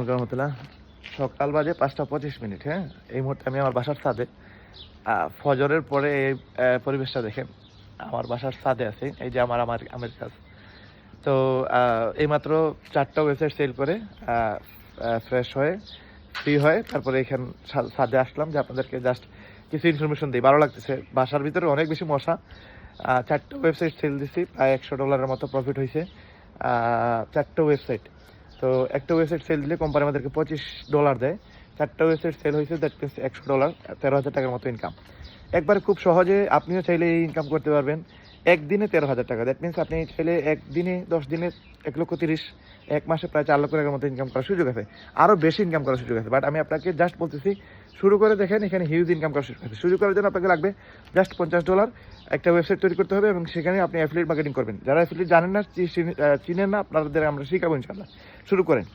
রহমতুল্লাহ। সকাল বাজে 5:25। হ্যাঁ, এই মুহূর্তে আমি আমার বাসার ছাদে। ফজরের পরে এই পরিবেশটা দেখেন, আমার বাসার ছাদে আছি। এই যে আমার আমার আমের গাছ। তো এইমাত্র 4টা ওয়েবসাইট সেল করে ফ্রেশ হয়ে ফ্রি হয়ে তারপরে এখান ছাদে আসলাম যে আপনাদেরকে জাস্ট কিছু ইনফরমেশন দিই। ভালো লাগতেছে, বাসার ভিতরে অনেক বেশি মশা। 4টা ওয়েবসাইট সেল দিছি, প্রায় $100 মতো প্রফিট হয়েছে। 4টা ওয়েবসাইট। তো একটা ওয়েবসাইট সেল দিলে কোম্পানি আমাদেরকে $25 দেয়। 4টা ওয়েবসাইট সেল হয়েছে, দ্যাট মিনস $100, 13,000 মতো ইনকাম। একবারে খুব সহজে আপনিও চাইলে এই ইনকাম করতে পারবেন। একদিনে $13,000, দ্যাট মিনস আপনি চাইলে একদিনে 10 দিনে 1,30,000, এক মাসে প্রায় $4,00,000 মতো ইনকাম করার সুযোগ আছে। আরও বেশি ইনকাম করার সুযোগ আছে, বাট আমি আপনাকে জাস্ট বলতেছি শুরু করে দেখেন। এখানে হিউজ ইনকাম করার সুযোগ আছে। শুরু করার জন্য আপনাকে লাগবে জাস্ট $50। একটা ওয়েবসাইট তৈরি করতে হবে এবং সেখানে আপনি অ্যাফিলিয়েট মার্কেটিং করবেন। যারা অ্যাফিলিয়েট জানেন না, চিনেন না, আপনাদের আমরা শিখাবো ইনশাল্লাহ। শুরু করেন।